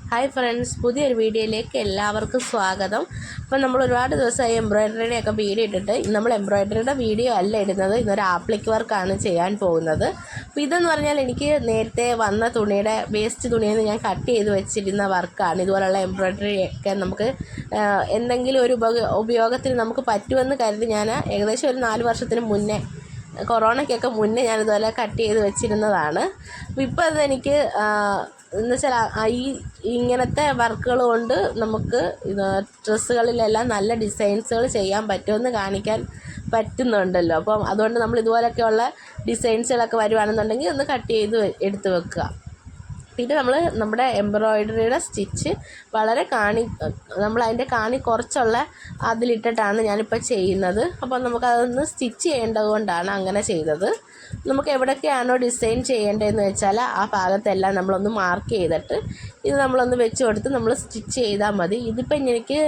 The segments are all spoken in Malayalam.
ഹായ് ഫ്രണ്ട്സ്, പുതിയൊരു വീഡിയോയിലേക്ക് എല്ലാവർക്കും സ്വാഗതം. അപ്പോൾ നമ്മൾ ഒരുപാട് ദിവസമായി എംബ്രോയ്ഡറിയുടെ ഒക്കെ വീഡിയോ ഇട്ടിട്ട് നമ്മൾ എംബ്രോയ്ഡറിയുടെ വീഡിയോ അല്ല ഇടുന്നത്, ഇന്നൊരു ആപ്ലിക് വർക്കാണ് ചെയ്യാൻ പോകുന്നത്. അപ്പോൾ ഇതെന്ന് പറഞ്ഞാൽ എനിക്ക് നേരത്തെ വന്ന തുണിയുടെ വേസ്റ്റ് തുണിയിൽ നിന്ന് ഞാൻ കട്ട് ചെയ്ത് വെച്ചിരുന്ന വർക്കാണ്. ഇതുപോലുള്ള എംബ്രോയ്ഡറി ഒക്കെ നമുക്ക് എന്തെങ്കിലും ഒരു ഉപയോഗത്തിന് നമുക്ക് പറ്റുമെന്ന് കരുതി ഞാൻ ഏകദേശം ഒരു 4 വർഷത്തിന് മുന്നേ, കൊറോണയ്ക്കൊക്കെ മുന്നേ ഞാനിതുപോലെ കട്ട് ചെയ്ത് വെച്ചിരുന്നതാണ്. അപ്പോൾ ഇപ്പോൾ അതെനിക്ക് എന്ന് വെച്ചാൽ ഇങ്ങനത്തെ വർക്കുകൾ കൊണ്ട് നമുക്ക് ഡ്രസ്സുകളിലെല്ലാം നല്ല ഡിസൈൻസുകൾ ചെയ്യാൻ പറ്റുമെന്ന് കാണിക്കാൻ പറ്റുന്നുണ്ടല്ലോ. അപ്പം അതുകൊണ്ട് നമ്മൾ ഇതുപോലെയൊക്കെയുള്ള ഡിസൈൻസുകളൊക്കെ വരുവാണെന്നുണ്ടെങ്കിൽ ഒന്ന് കട്ട് ചെയ്ത് എടുത്ത് വെക്കുക. പിന്നെ നമ്മുടെ എംബ്രോയ്ഡറിയുടെ സ്റ്റിച്ച് വളരെ നമ്മളതിൻ്റെ കാണി കുറച്ചുള്ള അതിലിട്ടിട്ടാണ് ഞാനിപ്പോൾ ചെയ്യുന്നത്. അപ്പോൾ നമുക്കതൊന്ന് സ്റ്റിച്ച് ചെയ്യേണ്ടത് കൊണ്ടാണ് അങ്ങനെ ചെയ്തത്. നമുക്ക് എവിടെയൊക്കെയാണോ ഡിസൈൻ ചെയ്യേണ്ടതെന്ന് വെച്ചാൽ ആ ഭാഗത്തെല്ലാം നമ്മളൊന്ന് മാർക്ക് ചെയ്തിട്ട് ഇത് നമ്മളൊന്ന് വെച്ച് കൊടുത്ത് നമ്മൾ സ്റ്റിച്ച് ചെയ്താൽ മതി. ഇതിപ്പോൾ എനിക്ക്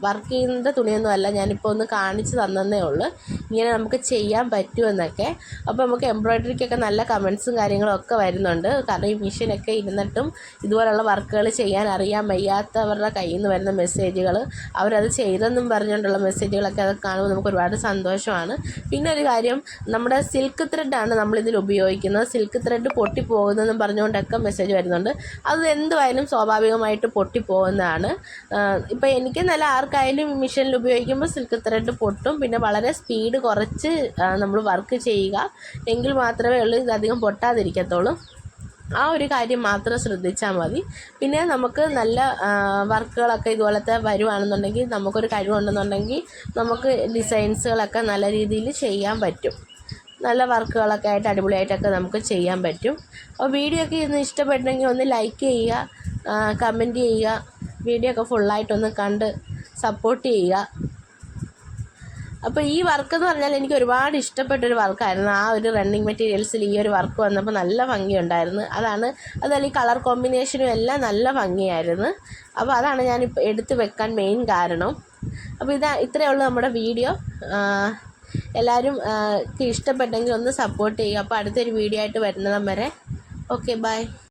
വർക്ക് ചെയ്യുന്ന തുണിയൊന്നുമല്ല, ഞാനിപ്പോൾ ഒന്ന് കാണിച്ച് തന്നേ ഉള്ളൂ ഇങ്ങനെ നമുക്ക് ചെയ്യാൻ പറ്റുമെന്നൊക്കെ. അപ്പോൾ നമുക്ക് എംബ്രോയ്ഡറിക്കൊക്കെ നല്ല കമൻസും കാര്യങ്ങളും ഒക്കെ വരുന്നുണ്ട്. കാരണം ഈ മെഷീനൊക്കെ ഇരുന്നിട്ടും ഇതുപോലുള്ള വർക്കുകൾ ചെയ്യാൻ അറിയാൻ വയ്യാത്തവരുടെ കയ്യിൽ നിന്ന് വരുന്ന മെസ്സേജുകൾ, അവരത് ചെയ്തെന്നും പറഞ്ഞുകൊണ്ടുള്ള മെസ്സേജുകളൊക്കെ അതൊക്കെ കാണുമ്പോൾ നമുക്ക് ഒരുപാട് സന്തോഷമാണ്. പിന്നെ ഒരു കാര്യം, നമ്മുടെ സിൽക്ക് ത്രെഡാണ് നമ്മളിതിൽ ഉപയോഗിക്കുന്നത്. സിൽക്ക് ത്രെഡ് പൊട്ടിപ്പോകുന്നതെന്നും പറഞ്ഞുകൊണ്ടൊക്കെ മെസ്സേജ് വരുന്നുണ്ട്. അത് എന്തുമായാലും സ്വാഭാവികമായിട്ട് പൊട്ടിപ്പോകുന്നതാണ്. ഇപ്പോൾ എനിക്ക് നല്ല ആർക്കായാലും മെഷീനിൽ ഉപയോഗിക്കുമ്പോൾ സിൽക്ക് ത്രെഡ് പൊട്ടും. പിന്നെ വളരെ സ്പീഡ് കുറച്ച് നമ്മൾ വർക്ക് ചെയ്യുക, എങ്കിൽ മാത്രമേ ഉള്ളൂ ഇതധികം പൊട്ടാതിരിക്കത്തുള്ളൂ. ആ ഒരു കാര്യം മാത്രം ശ്രദ്ധിച്ചാൽ മതി. പിന്നെ നമുക്ക് നല്ല വർക്കുകളൊക്കെ ഇതുപോലത്തെ വരുവാണെന്നുണ്ടെങ്കിൽ, നമുക്കൊരു കഴിവുണ്ടെന്നുണ്ടെങ്കിൽ നമുക്ക് ഡിസൈൻസുകളൊക്കെ നല്ല രീതിയിൽ ചെയ്യാൻ പറ്റും. നല്ല വർക്കുകളൊക്കെ ആയിട്ട് അടിപൊളിയായിട്ടൊക്കെ നമുക്ക് ചെയ്യാൻ പറ്റും. അപ്പോൾ വീഡിയോ ഒക്കെ ഇന്ന് ഇഷ്ടപ്പെട്ടെങ്കിൽ ഒന്ന് ലൈക്ക് ചെയ്യുക, കമൻറ്റ് ചെയ്യുക, വീഡിയോ ഒക്കെ ഫുള്ളായിട്ടൊന്ന് കണ്ട് സപ്പോർട്ട് ചെയ്യുക. അപ്പോൾ ഈ വർക്ക് എന്ന് പറഞ്ഞാൽ എനിക്ക് ഒരുപാട് ഇഷ്ടപ്പെട്ടൊരു വർക്കായിരുന്നു. ആ ഒരു റണ്ണിങ് മെറ്റീരിയൽസിൽ ഈ ഒരു വർക്ക് വന്നപ്പോൾ നല്ല ഭംഗിയുണ്ടായിരുന്നു. അതല്ല ഈ കളർ കോമ്പിനേഷനും എല്ലാം നല്ല ഭംഗിയായിരുന്നു. അപ്പോൾ അതാണ് ഞാനിപ്പോൾ എടുത്ത് വെക്കാൻ മെയിൻ കാരണം. അപ്പോൾ ഇത്രയേ ഉള്ളൂ നമ്മുടെ വീഡിയോ. എല്ലാവരും ഇഷ്ടപ്പെട്ടെങ്കിൽ ഒന്ന് സപ്പോർട്ട് ചെയ്യുക. അപ്പോൾ അടുത്തൊരു വീഡിയോ ആയിട്ട് വരുന്നതും വരെ ഓക്കെ, ബൈ.